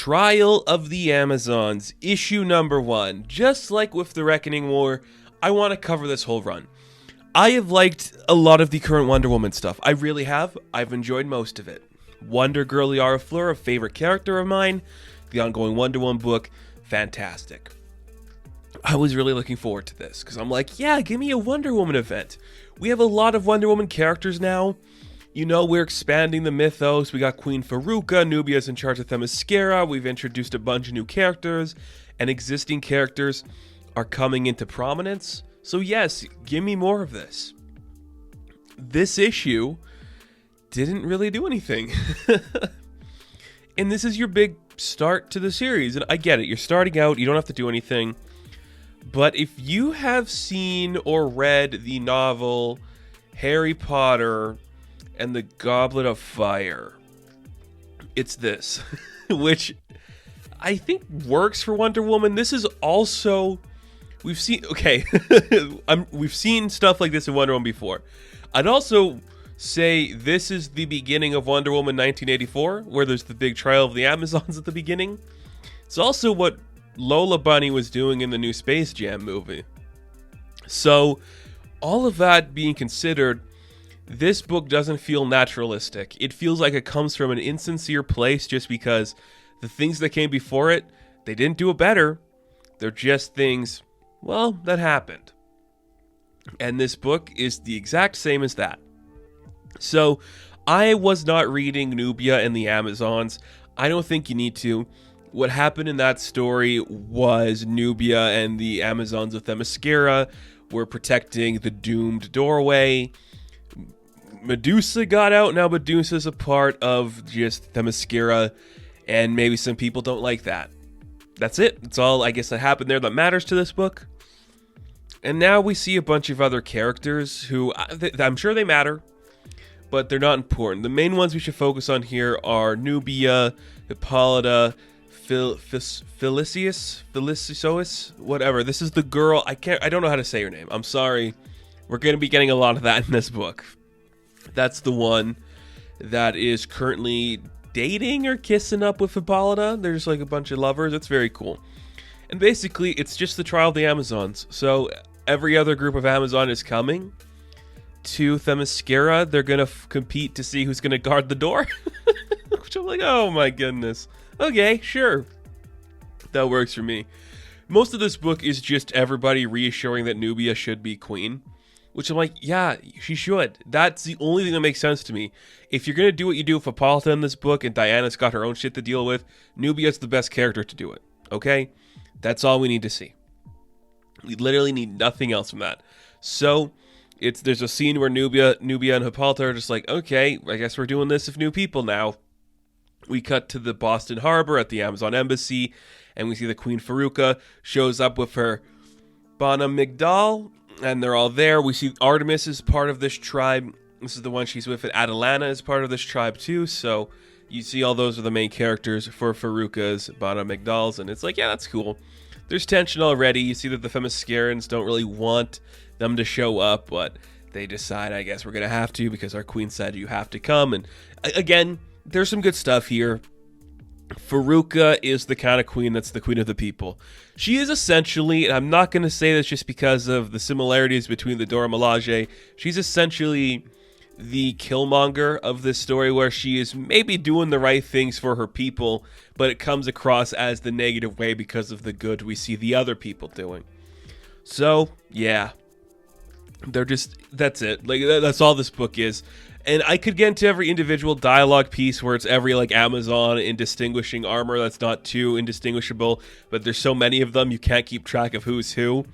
Trial of the Amazons, issue number 1. Just like with the Reckoning War, I want to cover this whole run. I have liked a lot of the current Wonder Woman stuff. I really have. I've enjoyed most of it. Wonder Girl Yara Fleur, a favorite character of mine. The ongoing Wonder Woman book, fantastic. I was really looking forward to this, because I'm like, yeah, give me a Wonder Woman event. We have a lot of Wonder Woman characters now. You know, we're expanding the mythos. We got Queen Faruka, Nubia's in charge of Themyscira. We've introduced a bunch of new characters, and existing characters are coming into prominence. So yes, give me more of this. This issue didn't really do anything. And this is your big start to the series. And I get it, you're starting out, you don't have to do anything. But if you have seen or read the novel Harry Potter and the Goblet of Fire, it's this. Which I think works for Wonder Woman. This is also... We've seen stuff like this in Wonder Woman before. I'd also say this is the beginning of Wonder Woman 1984, where there's the big trial of the Amazons at the beginning. It's also what Lola Bunny was doing in the new Space Jam movie. So, all of that being considered, this book doesn't feel naturalistic. It feels like it comes from an insincere place just because the things that came before it, they didn't do it better. They're just things... well, that happened. And this book is the exact same as that. So, I was not reading Nubia and the Amazons. I don't think you need to. What happened in that story was Nubia and the Amazons of Themyscira were protecting the doomed doorway. Medusa got out. Now Medusa's a part of just Themyscira, and maybe some people don't like that. That's it. That's all, I guess, that happened there that matters to this book. And now we see a bunch of other characters who, I'm sure they matter, but they're not important. The main ones we should focus on here are Nubia, Hippolyta, Felicisois, whatever. This is the girl, I don't know how to say her name. I'm sorry. We're going to be getting a lot of that in this book. That's the one that is currently dating or kissing up with Hippolyta. There's like a bunch of lovers. It's very cool. And basically, it's just the trial of the Amazons. So every other group of Amazon is coming to Themyscira. They're going to compete to see who's going to guard the door. Which I'm like, oh my goodness. Okay, sure. That works for me. Most of this book is just everybody reassuring that Nubia should be queen. Which I'm like, yeah, she should. That's the only thing that makes sense to me. If you're going to do what you do with Hippolyta in this book and Diana's got her own shit to deal with, Nubia's the best character to do it. Okay? That's all we need to see. We literally need nothing else from that. So, there's a scene where Nubia and Hippolyta are just like, okay, I guess we're doing this with new people now. We cut to the Boston Harbor at the Amazon Embassy, and we see the Queen Faruka shows up with her Bana Migdal, and they're all there. We see Artemis is part of this tribe. This is the one she's with, and Atalanta is part of this tribe too, so you see all those are the main characters for Faruka's Bana Migdals, and it's like, yeah, that's cool. There's tension already. You see that the Themyscirans don't really want them to show up, but they decide, I guess we're going to have to because our queen said you have to come, and again, there's some good stuff here. Faruka is the kind of queen that's the queen of the people. She is essentially, and I'm not going to say this just because of the similarities between the Dora Milaje, she's essentially the Killmonger of this story, where she is maybe doing the right things for her people, but it comes across as the negative way because of the good we see the other people doing. So, yeah. That's it. Like, that's all this book is. And I could get into every individual dialogue piece where it's every, like, Amazon in distinguishing armor that's not too indistinguishable, but there's so many of them, you can't keep track of who's who.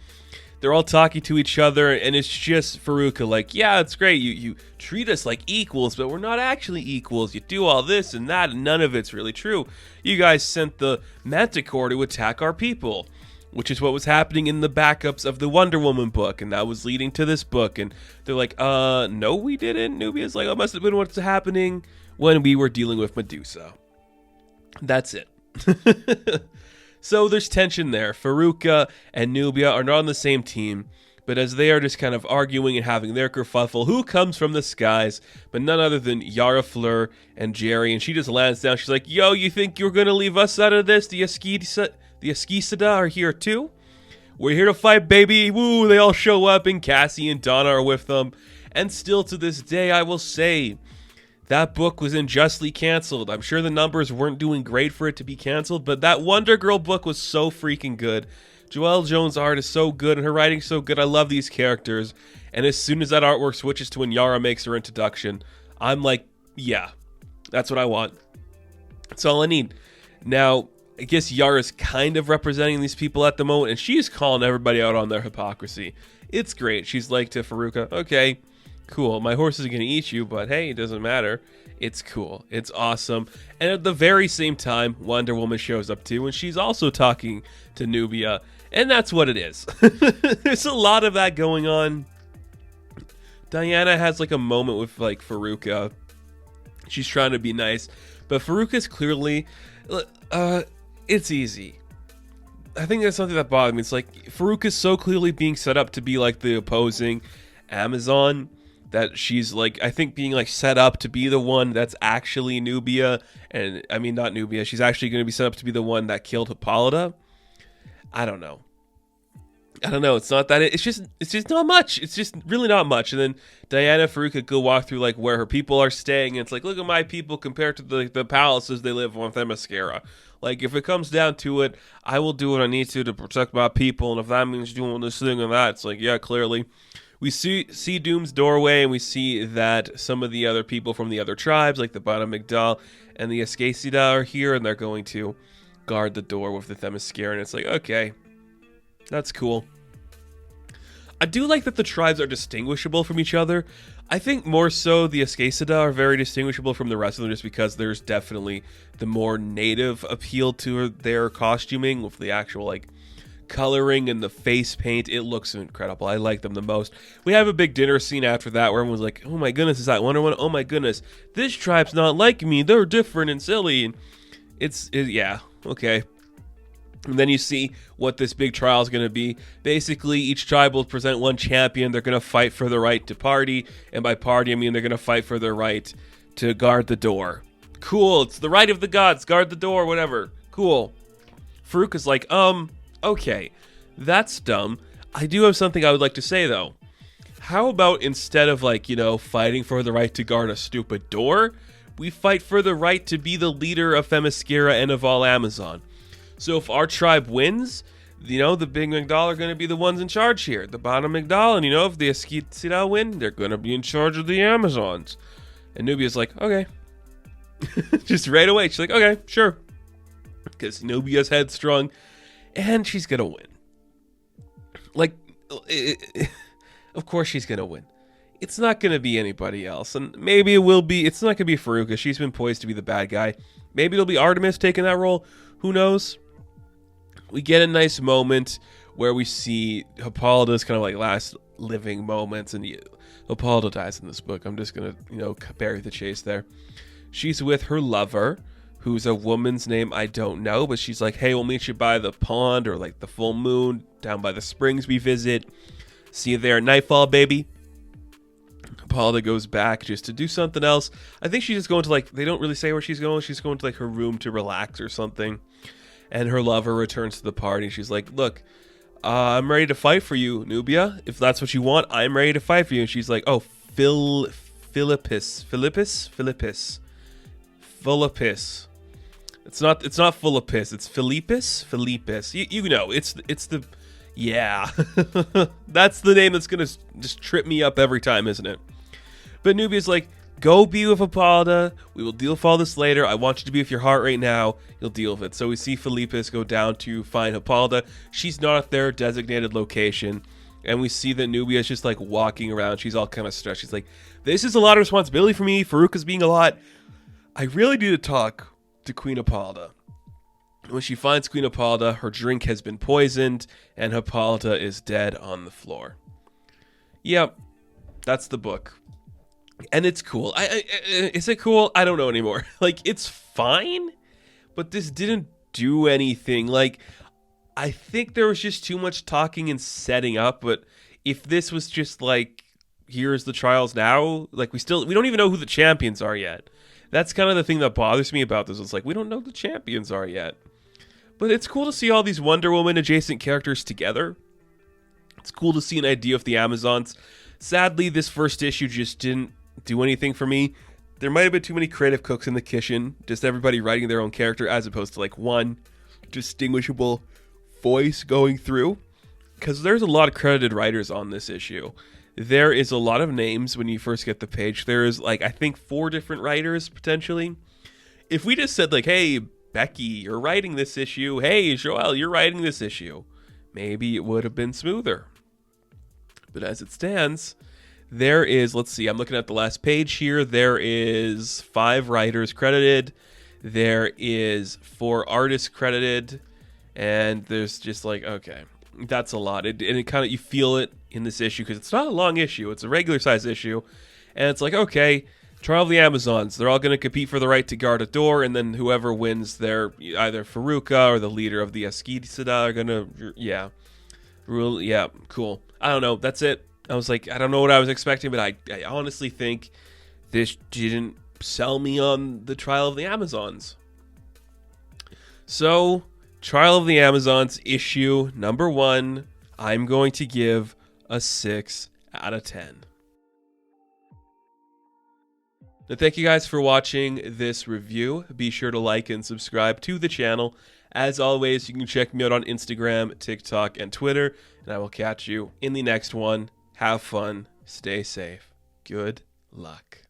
They're all talking to each other, and it's just Faruka like, yeah, it's great, you treat us like equals, but we're not actually equals. You do all this and that, and none of it's really true. You guys sent the Manticore to attack our people, which is what was happening in the backups of the Wonder Woman book, and that was leading to this book. And they're like, no, we didn't. Nubia's like, it must have been what's happening when we were dealing with Medusa. That's it. So there's tension there. Faruka and Nubia are not on the same team. But as they are just kind of arguing and having their kerfuffle, who comes from the skies but none other than Yara Fleur and Jerry, and she just lands down. She's like, yo, you think you're going to leave us out of this? The Escasada are here too? We're here to fight, baby. Woo, they all show up, and Cassie and Donna are with them. And still to this day, I will say, that book was unjustly canceled. I'm sure the numbers weren't doing great for it to be canceled, but that Wonder Girl book was so freaking good. Joelle Jones' art is so good, and her writing's so good. I love these characters. And as soon as that artwork switches to when Yara makes her introduction, I'm like, yeah, that's what I want. That's all I need. Now, I guess Yara's kind of representing these people at the moment, and she's calling everybody out on their hypocrisy. It's great. She's like to Faruka, okay, cool, my horse is going to eat you, but hey, it doesn't matter. It's cool. It's awesome. And at the very same time, Wonder Woman shows up too, and she's also talking to Nubia, and that's what it is. There's a lot of that going on. Diana has like a moment with like Faruka. She's trying to be nice, but Faruka's clearly, it's easy. I think that's something that bothered me. It's like Faruka's so clearly being set up to be like the opposing Amazon, that she's like, I think being like set up to be the one that's actually Nubia, and I mean not Nubia, she's actually going to be set up to be the one that killed Hippolyta. I don't know. It's not that. It's just not much. It's just really not much. And then Diana and Faruka go walk through like where her people are staying, and it's like, look at my people compared to the palaces they live on Themyscira. Like, if it comes down to it, I will do what I need to protect my people, and if that means doing this thing and that, it's like, yeah, clearly. We see Doom's doorway, and we see that some of the other people from the other tribes, like the Bana Migdal and the Escasada, are here, and they're going to guard the door with the Themyscira, and it's like, okay, that's cool. I do like that the tribes are distinguishable from each other. I think more so the Escasada are very distinguishable from the rest of them, just because there's definitely the more native appeal to their costuming with the actual, like, coloring and the face paint. It looks incredible. I like them the most. We have a big dinner scene after that where everyone's like, oh my goodness, is that Wonder Woman? Oh my goodness, this tribe's not like me. They're different and silly. And yeah, okay. And then you see what this big trial is going to be. Basically, each tribe will present one champion. They're going to fight for the right to party. And by party, I mean they're going to fight for their right to guard the door. Cool. It's the right of the gods. Guard the door, whatever. Cool. Faruka's like, okay, that's dumb. I do have something I would like to say, though. How about instead of, like, you know, fighting for the right to guard a stupid door, we fight for the right to be the leader of Themyscira and of all Amazon? So if our tribe wins, you know, the Big Migdal are going to be the ones in charge here. The Bana Migdal, and, you know, if the Escasada win, they're going to be in charge of the Amazons. And Nubia's like, okay. Just right away, she's like, okay, sure. Because Nubia's headstrong, and she's going to win. Like, of course she's going to win. It's not going to be anybody else. And maybe it will be, it's not going to be Faruka. She's been poised to be the bad guy. Maybe it'll be Artemis taking that role. Who knows? We get a nice moment where we see Hippolyta's kind of like last living moments, and Hippolyta dies in this book. I'm just going to, you know, bury the chase there. She's with her lover, who's a woman's name I don't know, but she's like, hey, we'll meet you by the pond or like the full moon down by the springs we visit. See you there at nightfall, baby. Hippolyta goes back just to do something else. I think she's just going to, like, they don't really say where she's going. She's going to like her room to relax or something. And her lover returns to the party. She's like, look, I'm ready to fight for you, Nubia. If that's what you want, I'm ready to fight for you. And she's like, oh, Philippus. It's not full of piss. It's Philippus. You know, it's the, yeah. That's the name that's going to just trip me up every time, isn't it? But Nubia's like, go be with Hippolyta. We will deal with all this later. I want you to be with your heart right now. You'll deal with it. So we see Philippus go down to find Hippolyta. She's not at their designated location. And we see that Nubia's just like walking around. She's all kind of stressed. She's like, this is a lot of responsibility for me. Faruka's being a lot. I really need to talk to Queen Hippolyta. When she finds Queen Hippolyta, her drink has been poisoned, and Hippolyta is dead on the floor. Yep, that's the book. And it's cool. Is it cool? I don't know anymore. Like, it's fine, but this didn't do anything. Like, I think there was just too much talking and setting up, but if this was just like, here's the trials now, like we don't even know who the champions are yet. That's kind of the thing that bothers me about this. It's like, we don't know who the champions are yet. But it's cool to see all these Wonder Woman adjacent characters together. It's cool to see an idea of the Amazons. Sadly, this first issue just didn't do anything for me. There might have been too many creative cooks in the kitchen, just everybody writing their own character as opposed to like one distinguishable voice going through. Because there's a lot of credited writers on this issue. There is a lot of names when you first get the page. There's like, I think 4 different writers potentially. If we just said like, hey, Becky, you're writing this issue. Hey, Joelle, you're writing this issue. Maybe it would have been smoother. But as it stands, there is, let's see, I'm looking at the last page here. There is 5 writers credited. There is 4 artists credited. And there's just like, okay, that's a lot. And it kind of, you feel it in this issue because it's not a long issue. It's a regular size issue. And it's like, okay, Trial of the Amazons, they're all going to compete for the right to guard a door, and then whoever wins, they're either Faruka or the leader of the Escasada are going to, rule. Yeah, cool. I don't know. That's it. I was like, I don't know what I was expecting, but I honestly think this didn't sell me on the Trial of the Amazons. So, Trial of the Amazons issue number 1, I'm going to give a 6 out of 10. Now, thank you guys for watching this review. Be sure to like and subscribe to the channel. As always, you can check me out on Instagram, TikTok, and Twitter, and I will catch you in the next one. Have fun. Stay safe. Good luck.